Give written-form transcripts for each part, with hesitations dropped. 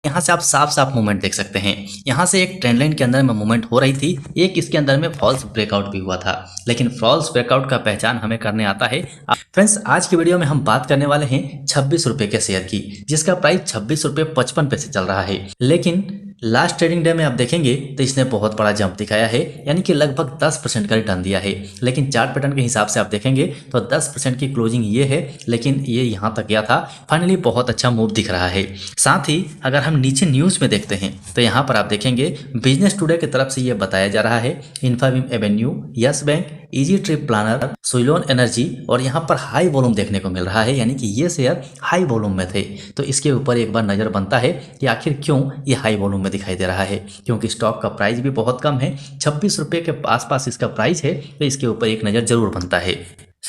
यहाँ से आप साफ साफ मूवमेंट देख सकते हैं। यहाँ से एक ट्रेंड लाइन के अंदर में मूवमेंट हो रही थी, एक इसके अंदर में फॉल्स ब्रेकआउट भी हुआ था, लेकिन फॉल्स ब्रेकआउट का पहचान हमें करने आता है। फ्रेंड्स, आज की वीडियो में हम बात करने वाले हैं 26 रुपए के शेयर की, जिसका प्राइस 26 रुपए 55 पैसे चल रहा है। लेकिन लास्ट ट्रेडिंग डे में आप देखेंगे तो इसने बहुत बड़ा जंप दिखाया है, यानी कि लगभग 10% का रिटर्न दिया है। लेकिन चार्ट पैटर्न के हिसाब से आप देखेंगे तो 10% की क्लोजिंग ये है, लेकिन ये यहाँ तक गया था। फाइनली बहुत अच्छा मूव दिख रहा है। साथ ही अगर हम नीचे न्यूज़ में देखते हैं तो यहाँ पर आप देखेंगे बिजनेस टुडे की तरफ से ये बताया जा रहा है, इन्फाबीम एवेन्यू, यस बैंक, इजी ट्रिप प्लानर, सुइलोन एनर्जी और यहाँ पर हाई वॉल्यूम देखने को मिल रहा है, यानी कि ये शेयर हाई वॉल्यूम में थे। तो इसके ऊपर एक बार नज़र बनता है कि आखिर क्यों ये हाई वॉल्यूम में दिखाई दे रहा है, क्योंकि स्टॉक का प्राइस भी बहुत कम है, 26 रुपये के आसपास इसका प्राइस है। तो इसके ऊपर एक नज़र जरूर बनता है।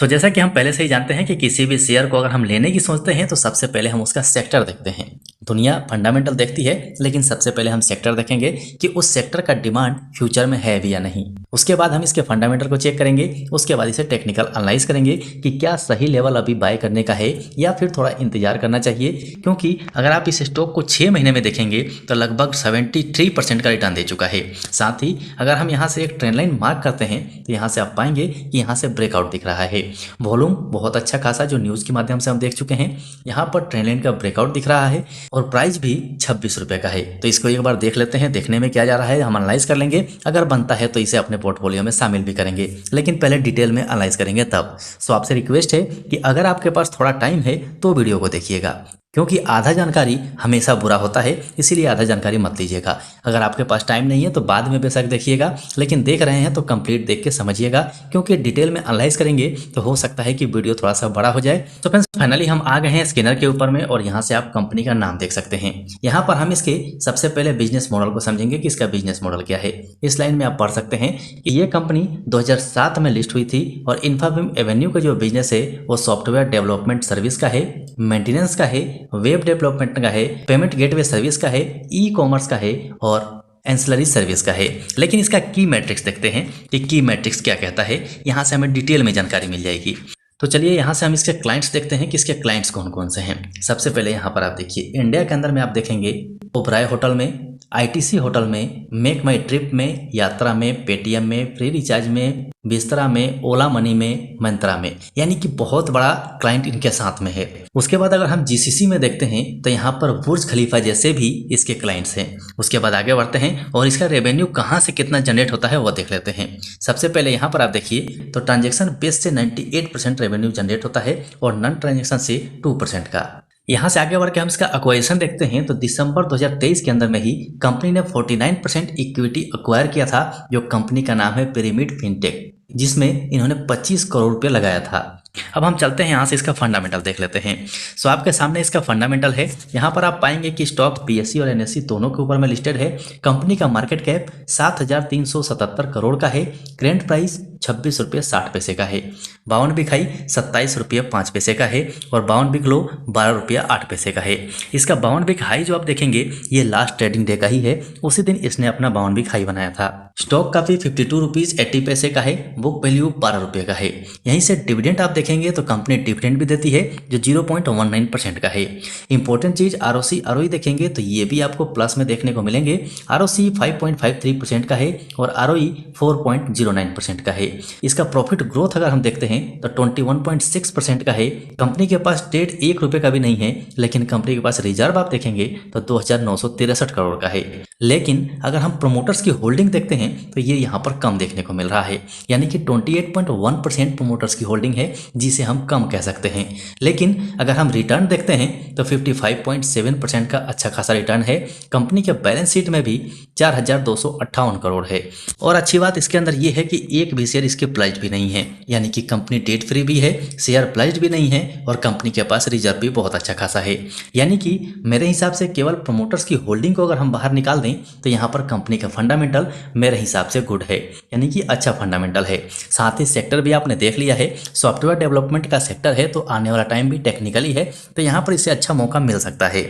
जैसा कि हम पहले से ही जानते हैं कि किसी भी शेयर को अगर हम लेने की सोचते हैं तो सबसे पहले हम उसका सेक्टर देखते हैं। दुनिया फंडामेंटल देखती है, लेकिन सबसे पहले हम सेक्टर देखेंगे कि उस सेक्टर का डिमांड फ्यूचर में है भी या नहीं। उसके बाद हम इसके फंडामेंटल को चेक करेंगे, उसके बाद इसे टेक्निकल एनालाइज करेंगे कि क्या सही लेवल अभी बाय करने का है या फिर थोड़ा इंतजार करना चाहिए। क्योंकि अगर आप इस स्टॉक को 6 महीने में देखेंगे तो लगभग 73% का रिटर्न दे चुका है। साथ ही अगर हम यहाँ से एक ट्रेंड लाइन मार्क करते हैं तो यहाँ से आप पाएंगे कि यहाँ से ब्रेकआउट दिख रहा है। वॉल्यूम बहुत अच्छा खासा जो न्यूज़ के माध्यम से हम देख चुके हैं, यहाँ पर ट्रेंड लाइन का ब्रेकआउट दिख रहा है और प्राइस भी 26 रुपए का है। तो इसको एक बार देख लेते हैं, देखने में क्या जा रहा है हम एनालाइज कर लेंगे। अगर बनता है तो इसे अपने पोर्टफोलियो में शामिल भी करेंगे, लेकिन पहले डिटेल में एनालाइज करेंगे तब। सो आपसे रिक्वेस्ट है कि अगर आपके पास थोड़ा टाइम है तो वीडियो को देखिएगा, क्योंकि आधा जानकारी हमेशा बुरा होता है, इसीलिए आधा जानकारी मत लीजिएगा। अगर आपके पास टाइम नहीं है तो बाद में बेशक देखिएगा, लेकिन देख रहे हैं तो कंप्लीट देख के समझिएगा, क्योंकि डिटेल में एनालाइज करेंगे तो हो सकता है कि वीडियो थोड़ा सा बड़ा हो जाए। तो फ्रेंड्स, फाइनली हम आ गए हैं स्कैनर के ऊपर में और यहाँ से आप कंपनी का नाम देख सकते हैं। यहाँ पर हम इसके सबसे पहले बिजनेस मॉडल को समझेंगे कि इसका बिजनेस मॉडल क्या है। इस लाइन में आप पढ़ सकते हैं कि ये कंपनी 2007 में लिस्ट हुई थी और इन्फाबीम एवेन्यू का जो बिजनेस है वो सॉफ्टवेयर डेवलपमेंट सर्विस का है, मेंटेनेंस का है, वेब डेवलपमेंट का है, पेमेंट गेटवे सर्विस का है, ई कॉमर्स का है और एंसिलरी सर्विस का है। लेकिन इसका की मैट्रिक्स देखते हैं कि की मैट्रिक्स क्या कहता है, यहाँ से हमें डिटेल में जानकारी मिल जाएगी। तो चलिए यहाँ से हम इसके क्लाइंट्स देखते हैं कि इसके क्लाइंट्स कौन कौन से हैं। सबसे पहले यहाँ पर आप देखिए, इंडिया के अंदर में आप देखेंगे ओबराय होटल में, आईटीसी होटल में, मेक माई ट्रिप में, यात्रा में, पेटीएम में, फ्री रिचार्ज में, बिस्तरा में, ओला मनी में, मंत्रा में, यानी कि बहुत बड़ा क्लाइंट इनके साथ में है। उसके बाद अगर हम जीसीसी में देखते हैं तो यहाँ पर बुर्ज खलीफा जैसे भी इसके क्लाइंट्स हैं। उसके बाद आगे बढ़ते हैं और इसका रेवेन्यू कहाँ से कितना जनरेट होता है वो देख लेते हैं। सबसे पहले यहाँ पर आप देखिए तो ट्रांजेक्शन बेस से 98% रेवेन्यू जनरेट होता है और नॉन ट्रांजेक्शन से 2% का। यहाँ से आगे बढ़ के हम इसका एक्वाइजेशन देखते हैं तो दिसंबर 2023 के अंदर में ही कंपनी ने 49% इक्विटी एक्वायर किया था, जो कंपनी का नाम है पिरामिड फिनटेक, जिसमें इन्होंने 25 करोड़ रुपये लगाया था। अब हम चलते हैं यहाँ से इसका फंडामेंटल देख लेते हैं। सो आपके सामने इसका फंडामेंटल है। यहाँ पर आप पाएंगे कि स्टॉक पीएससी और एनएससी दोनों के ऊपर में लिस्टेड है। कंपनी का मार्केट कैप 7,377 करोड़ का है। करेंट प्राइस 26 रुपये 60 पैसे का है। बावन बिक हाई 27 रुपये 5 पैसे का है और बावन बिक लो 12 रुपये 8 पैसे का है। इसका बावन बिक हाई जो आप देखेंगे ये लास्ट ट्रेडिंग डे का ही है, उसी दिन इसने अपना बावन बिक हाई बनाया था। स्टॉक का भी 52 रुपीज़ 80 पैसे का है। बुक वैल्यू 12 रुपये का है। यहीं से डिविडेंड आप देखेंगे तो कंपनी डिविडेंड भी देती है जो 0.19% का है। इंपॉर्टेंट चीज आरओसी आरओई देखेंगे तो ये भी आपको प्लस में देखने को मिलेंगे। आरओसी 5.53% का है और आरओई 4.09% का है। इसका प्रॉफिट ग्रोथ अगर हम देखते हैं तो 21.6% का है। कंपनी के पास डेट 1 रुपये का भी नहीं है, लेकिन कंपनी के पास रिजर्व आप देखेंगे तो 2,963 करोड़ का है। लेकिन अगर हम प्रोमोटर्स की होल्डिंग देखते हैं तो ये यहाँ पर कम देखने को मिल रहा है, यानी कि 28.1% प्रोमोटर्स की होल्डिंग है, जिसे हम कम कह सकते हैं। लेकिन अगर हम रिटर्न देखते हैं तो 55.7% का अच्छा खासा रिटर्न है। कंपनी के बैलेंस शीट में भी 4,258 करोड़ है। और अच्छी बात इसके अंदर ये है कि एक भी शेयर इसके प्लाइज भी नहीं है, यानी कि कंपनी डेट फ्री भी है, शेयर प्लाइज भी नहीं है और कंपनी के पास रिजर्व भी बहुत अच्छा खासा है। यानी कि मेरे हिसाब से केवल प्रोमोटर्स की होल्डिंग को अगर हम बाहर निकाल दें तो यहाँ पर कंपनी का फंडामेंटल मेरे हिसाब से गुड है, यानी कि अच्छा फंडामेंटल है। साथ ही सेक्टर भी आपने देख लिया है, सॉफ्टवेयर डेवलपमेंट का सेक्टर है, तो आने वाला टाइम भी टेक्निकली है, तो यहाँ पर इससे अच्छा मौका मिल सकता है।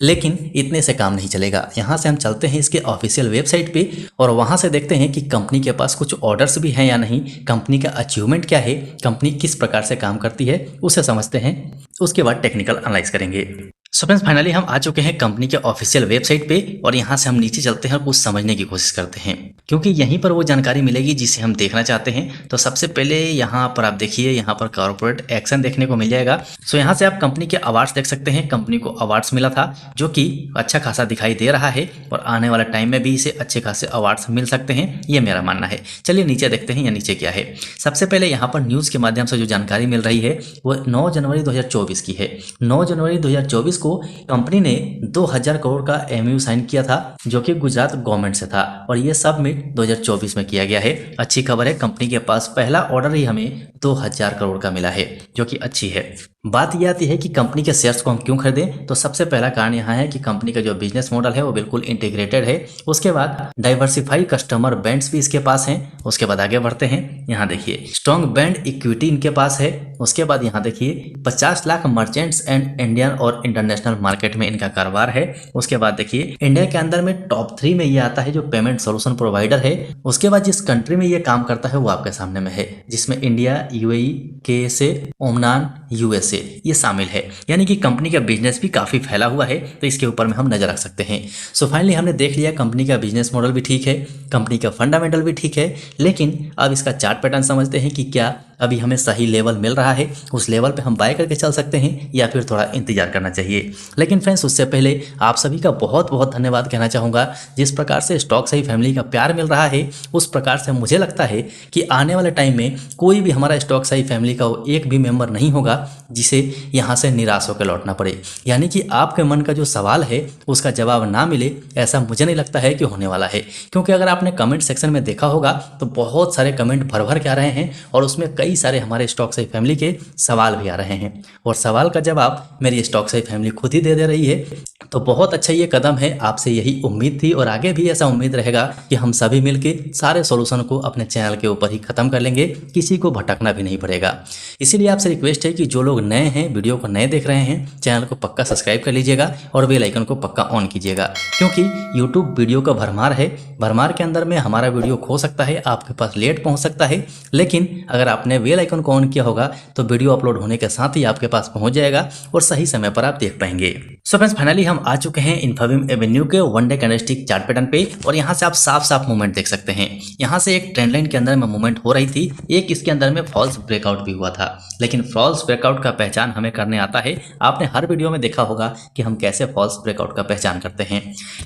लेकिन इतने से काम नहीं चलेगा। यहाँ से हम चलते हैं इसके ऑफिशियल वेबसाइट पे और वहाँ से देखते हैं कि कंपनी के पास कुछ ऑर्डर्स भी हैं या नहीं, कंपनी का अचीवमेंट क्या है, कंपनी किस प्रकार से काम करती है, उसे समझते हैं। उसके बाद टेक्निकल एनालाइज करेंगे। सो फ्रेंड्स फाइनली हम आ चुके हैं कंपनी के ऑफिशियल वेबसाइट पे और यहाँ से हम नीचे चलते हैं और कुछ समझने की कोशिश करते हैं, क्योंकि यहीं पर वो जानकारी मिलेगी जिसे हम देखना चाहते हैं। तो सबसे पहले यहाँ पर आप देखिए, यहाँ पर कॉर्पोरेट एक्शन देखने को मिल जाएगा। सो यहाँ से आप कंपनी के अवार्ड्स देख सकते हैं। कंपनी को अवार्ड्स मिला था जो कि अच्छा खासा दिखाई दे रहा है और आने वाले टाइम में भी इसे अच्छे खासे अवार्ड्स मिल सकते हैं, ये मेरा मानना है। चलिए नीचे देखते हैं, या नीचे क्या है। सबसे पहले यहाँ पर न्यूज़ के माध्यम से जो जानकारी मिल रही है वो 9 जनवरी 2024 की है। 9 जनवरी 2024 को कंपनी ने 2000 करोड़ का एमयू साइन किया था जो कि गुजरात गवर्नमेंट से था और ये सबमिट 2024 में किया गया है। अच्छी खबर है, कंपनी के पास पहला ऑर्डर ही हमें 2000 करोड़ का मिला है, जो कि अच्छी है। बात यह आती है कि कंपनी के शेयर्स को हम क्यों खरीदें, तो सबसे पहला कारण यहाँ है कि कंपनी का जो बिजनेस मॉडल है वो बिल्कुल इंटीग्रेटेड है। उसके बाद डाइवर्सिफाई कस्टमर बैंड्स भी इसके पास हैं। उसके बाद आगे बढ़ते हैं, यहाँ देखिए स्ट्रॉन्ग बैंड इक्विटी इनके पास है। उसके बाद यहाँ देखिए 50 लाख मर्चेंट्स एंड इंडियन और इंटरनेशनल मार्केट में इनका कारोबार है। उसके बाद देखिए इंडिया के अंदर में टॉप 3 में ये आता है जो पेमेंट सोल्यूशन प्रोवाइडर है। उसके बाद जिस कंट्री में ये काम करता है वो आपके सामने में है, जिसमें India, UAE, KSA, Oman, USA ये शामिल है। यानी कि कंपनी का बिजनेस भी काफी फैला हुआ है, तो इसके ऊपर में हम नजर रख सकते हैं। सो फाइनली हमने देख लिया कंपनी का बिजनेस मॉडल भी ठीक है, कंपनी का फंडामेंटल भी ठीक है, लेकिन अब इसका चार्ट पैटर्न समझते हैं कि क्या अभी हमें सही लेवल मिल रहा है, उस लेवल पे हम बाय करके चल सकते हैं या फिर थोड़ा इंतजार करना चाहिए। लेकिन फ्रेंड्स उससे पहले आप सभी का बहुत बहुत धन्यवाद कहना चाहूँगा। जिस प्रकार से स्टॉक सही फैमिली का प्यार मिल रहा है उस प्रकार से मुझे लगता है कि आने वाले टाइम में कोई भी हमारा स्टॉक सही फैमिली का एक भी मेंबर नहीं होगा जिसे यहाँ से निराश होकर लौटना पड़े। यानी कि आपके मन का जो सवाल है उसका जवाब ना मिले, ऐसा मुझे नहीं लगता है कि होने वाला है। क्योंकि अगर आपने कमेंट सेक्शन में देखा होगा तो बहुत सारे कमेंट भर भर के आ रहे हैं और उसमें कई सारे हमारे स्टॉक सही फैमिली के सवाल भी आ रहे हैं और सवाल का जवाब मेरी स्टॉक सही फैमिली खुद ही दे रही है। तो बहुत अच्छा ये कदम है, आपसे यही उम्मीद थी और आगे भी ऐसा उम्मीद रहेगा कि हम सभी मिलके सारे सॉल्यूशन को अपने चैनल के ऊपर ही खत्म कर लेंगे, किसी को भटकना भी नहीं पड़ेगा। इसीलिए आपसे रिक्वेस्ट है कि जो लोग नए हैं, वीडियो को नए देख रहे हैं, चैनल को पक्का सब्सक्राइब कर लीजिएगा और बेल आइकन को पक्का ऑन कीजिएगा, क्योंकि यूट्यूब वीडियो का भरमार है। भरमार के अंदर में हमारा वीडियो खो सकता है, आपके पास लेट पहुंच सकता है, लेकिन अगर आपने बेल आइकन को ऑन किया होगा तो वीडियो अपलोड होने के साथ ही आपके पास पहुंच जाएगा और सही समय पर आप देख पाएंगे। सो फ्रेंड्स फाइनली हम आ चुके हैं इन्फोबीम एवेन्यू के one day candlestick chart pattern पे और यहाँ से आप साफ साफ मूवमेंट देख सकते हैं। यहाँ से एक ट्रेंड लाइन के अंदर में मूवमेंट हो रही थी, एक इसके अंदर में फॉल्स ब्रेकआउट भी हुआ था, लेकिन फॉल्स ब्रेकआउट का पहचान हमें करने आता है। आपने हर वीडियो में देखा होगा कि हम कैसे फॉल्स ब्रेकआउट का पहचान करते हैं।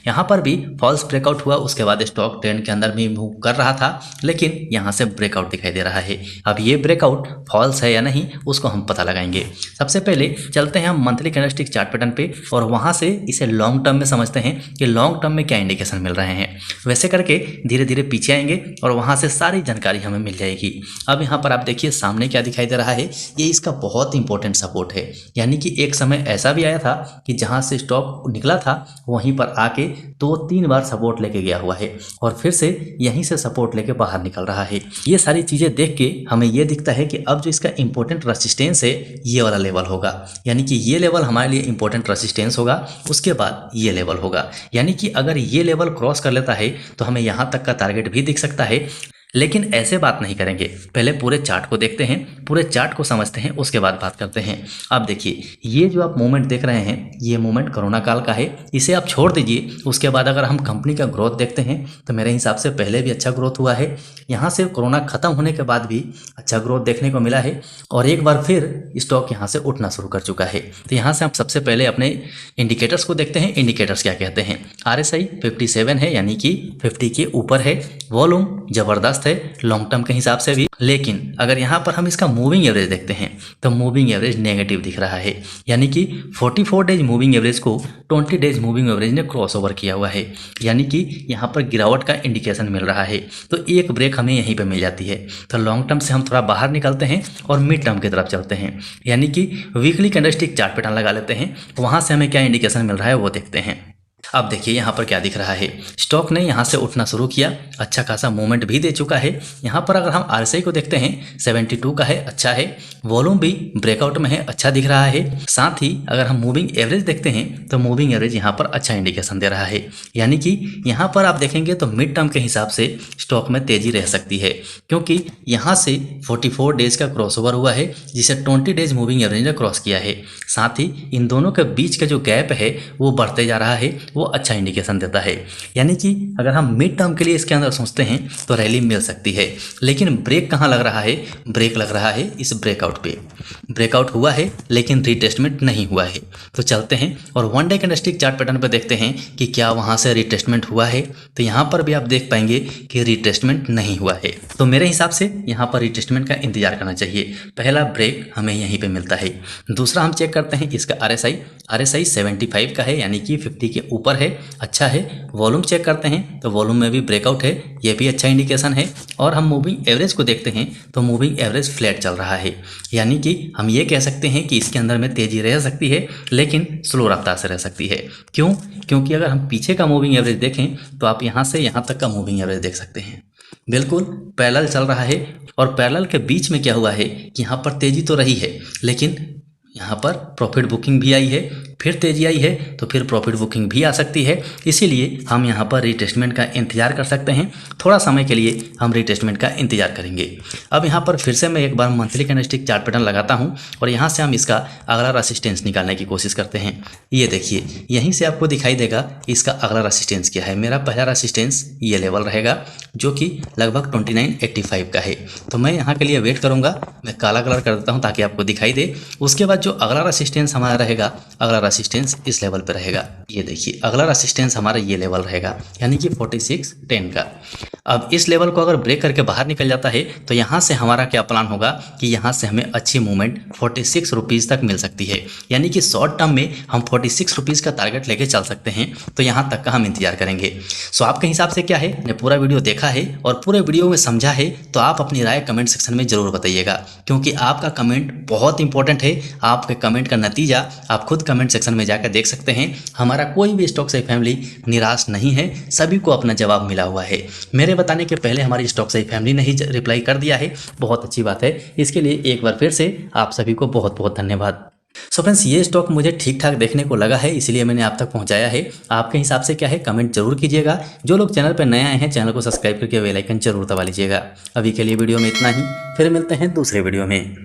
यहाँ पर भी फॉल्स ब्रेकआउट हुआ, उसके बाद स्टॉक ट्रेंड के अंदर भी मूव कर रहा था, लेकिन यहाँ से ब्रेकआउट दिखाई दे रहा है। अब ये ब्रेकआउट फॉल्स है या नहीं उसको हम पता लगाएंगे। सबसे पहले चलते हैं हम मंथली कैंडलस्टिक चार्ट पैटर्न पे और वहाँ से इसे लॉन्ग टर्म में समझते हैं कि लॉन्ग टर्म में क्या इंडिकेशन मिल रहे हैं। वैसे करके धीरे धीरे पीछे आएंगे और वहाँ से सारी जानकारी हमें मिल जाएगी। अब यहाँ पर आप देखिए सामने क्या दिखाई दे रहा है, ये इसका बहुत इंपॉर्टेंट सपोर्ट है। यानी कि एक समय ऐसा भी आया था कि जहाँ से स्टॉक निकला था वहीं पर आके 2-3 बार सपोर्ट लेके गया हुआ है और फिर से यहीं से सपोर्ट लेके बाहर निकल रहा है। ये सारी चीज़ें देख के हमें ये दिखता है कि अब जो इसका इंपॉर्टेंट रेजिस्टेंस है ये वाला लेवल होगा। यानी कि ये लेवल हमारे लिए इंपॉर्टेंट रेजिस्टेंस होगा, उसके बाद ये लेवल होगा। यानी कि अगर ये लेवल क्रॉस कर लेता है तो हमें यहाँ तक का टारगेट भी दिख सकता है। लेकिन ऐसे बात नहीं करेंगे, पहले पूरे चार्ट को देखते हैं, पूरे चार्ट को समझते हैं, उसके बाद बात करते हैं। अब देखिए ये जो आप मूवमेंट देख रहे हैं ये मूवमेंट कोरोना काल का है, इसे आप छोड़ दीजिए। उसके बाद अगर हम कंपनी का ग्रोथ देखते हैं तो मेरे हिसाब से पहले भी अच्छा ग्रोथ हुआ है, यहाँ से कोरोना खत्म होने के बाद भी अच्छा ग्रोथ देखने को मिला है और एक बार फिर स्टॉक यहाँ से उठना शुरू कर चुका है। तो यहाँ से हम सबसे पहले अपने इंडिकेटर्स को देखते हैं। इंडिकेटर्स क्या कहते हैं, RSI 57 है, यानी कि 50 के ऊपर है, वॉल्यूम जबरदस्त है लॉन्ग टर्म के हिसाब से भी। लेकिन अगर यहाँ पर हम इसका मूविंग एवरेज देखते हैं तो मूविंग एवरेज नेगेटिव दिख रहा है, यानी कि 44 डेज मूविंग एवरेज को 20 डेज मूविंग एवरेज ने क्रॉस ओवर किया हुआ है, यानी कि यहाँ पर गिरावट का इंडिकेशन मिल रहा है। तो एक ब्रेक हमें यहीं पे मिल जाती है। तो लॉन्ग टर्म से हम थोड़ा बाहर निकलते हैं और मिड टर्म की तरफ चलते हैं, यानी कि वीकली कैंडलस्टिक चार्ट पैटर्न लगा लेते हैं, वहाँ से हमें क्या इंडिकेशन मिल रहा है वो देखते हैं। अब देखिए यहाँ पर क्या दिख रहा है, स्टॉक ने यहाँ से उठना शुरू किया, अच्छा खासा मूवमेंट भी दे चुका है। यहाँ पर अगर हम RSI को देखते हैं 72 का है, अच्छा है। वॉल्यूम भी ब्रेकआउट में है, अच्छा दिख रहा है। साथ ही अगर हम मूविंग एवरेज देखते हैं तो मूविंग एवरेज यहाँ पर अच्छा इंडिकेशन दे रहा है, यानी कि यहाँ पर आप देखेंगे तो मिड टर्म के हिसाब से स्टॉक में तेजी रह सकती है, क्योंकि यहाँ से 44 डेज का क्रॉसओवर हुआ है जिसे 20 डेज मूविंग एवरेज ने क्रॉस किया है। साथ ही इन दोनों के बीच का जो गैप है वो बढ़ते जा रहा है, वो अच्छा इंडिकेशन देता है। यानी कि अगर हम मिड टर्म के लिए इसके अंदर सोचते हैं तो रैली मिल सकती है। लेकिन ब्रेक कहाँ लग रहा है, ब्रेक लग रहा है इस ब्रेकआउट पे। ब्रेकआउट हुआ है लेकिन रिटेस्टमेंट नहीं हुआ है। तो चलते हैं और one day candlestick chart pattern पे देखते हैं कि क्या वहाँ से रिटेस्टमेंट हुआ है। तो यहाँ पर भी आप देख पाएंगे कि रिटेस्टमेंट नहीं हुआ है। तो मेरे हिसाब से यहाँ पर रिटेस्टमेंट का इंतजार करना चाहिए। पहला ब्रेक हमें यहीं पे मिलता है। दूसरा हम चेक करते हैं इसका RSI 75 का है, यानी कि 50 के ऊपर है, अच्छा है। वॉल्यूम चेक करते हैं तो वॉल्यूम में भी ब्रेकआउट है, ये भी अच्छा इंडिकेशन है। और हम मूविंग एवरेज को देखते हैं तो मूविंग एवरेज फ्लैट चल रहा है, यानी कि हम ये कह सकते हैं कि इसके अंदर में तेजी रह सकती है लेकिन स्लो रफ्तार से रह सकती है। क्यों? क्योंकि अगर हम पीछे का मूविंग एवरेज देखें तो आप यहाँ से यहाँ तक का मूविंग एवरेज देख सकते हैं, बिल्कुल पैरेलल चल रहा है। और पैरेलल के बीच में क्या हुआ है कि यहाँ पर तेजी तो रही है लेकिन यहाँ पर प्रॉफिट बुकिंग भी आई है, फिर तेजी आई है तो फिर प्रॉफिट बुकिंग भी आ सकती है। इसीलिए हम यहाँ पर रिटेस्टमेंट का इंतजार कर सकते हैं। थोड़ा समय के लिए हम रिटेस्टमेंट का इंतजार करेंगे। अब यहाँ पर फिर से मैं एक बार मंथली कैंडलस्टिक चार्ट पैटर्न लगाता हूँ और यहाँ से हम इसका अगला रेसिस्टेंस निकालने की कोशिश करते हैं। ये देखिए, यहीं से आपको दिखाई देगा इसका अगला रेसिस्टेंस क्या है। मेरा पहला रेसिस्टेंस ये लेवल रहेगा जो कि लगभग 2985 का है। तो मैं यहाँ के लिए वेट करूँगा, मैं काला कलर कर देता हूँ ताकि आपको दिखाई दे। उसके बाद जो अगला रेसिस्टेंस हमारा रहेगा, अगला रेसिस्टेंस इस लेवल पे रहेगा। ये देखिए, अगला रेसिस्टेंस हमारा ये लेवल रहेगा, यानी कि 4610 का। अब इस लेवल को अगर ब्रेक करके बाहर निकल जाता है तो यहाँ से हमारा क्या प्लान होगा कि यहाँ से हमें अच्छी मूवमेंट 46 रुपीज़ तक मिल सकती है, यानी कि शॉर्ट टर्म में हम 46 रुपीज़ का टारगेट लेके चल सकते हैं। तो यहाँ तक का हम इंतजार करेंगे। सो आपके हिसाब से क्या है, ने पूरा वीडियो देखा है और पूरे वीडियो में समझा है तो आप अपनी राय कमेंट सेक्शन में जरूर बताइएगा, क्योंकि आपका कमेंट बहुत इंपॉर्टेंट है। आपके कमेंट का नतीजा आप खुद कमेंट सेक्शन में जाकर देख सकते हैं। हमारा कोई भी स्टॉक सही फैमिली निराश नहीं है, सभी को अपना जवाब मिला हुआ है। मेरे बताने के पहले हमारी स्टॉक सही फैमिली ने ही रिप्लाई कर दिया है, बहुत अच्छी बात है। इसके लिए एक बार फिर से आप सभी को बहुत बहुत धन्यवाद। सो फ्रेंड्स, ये स्टॉक मुझे ठीक ठाक देखने को लगा है, इसलिए मैंने आप तक पहुंचाया है। आपके हिसाब से क्या है कमेंट जरूर कीजिएगा। जो लोग चैनल पर नए आए हैं चैनल को सब्सक्राइब करके बेल आइकन जरूर दबा लीजिएगा। अभी के लिए वीडियो में इतना ही, फिर मिलते हैं दूसरे वीडियो में।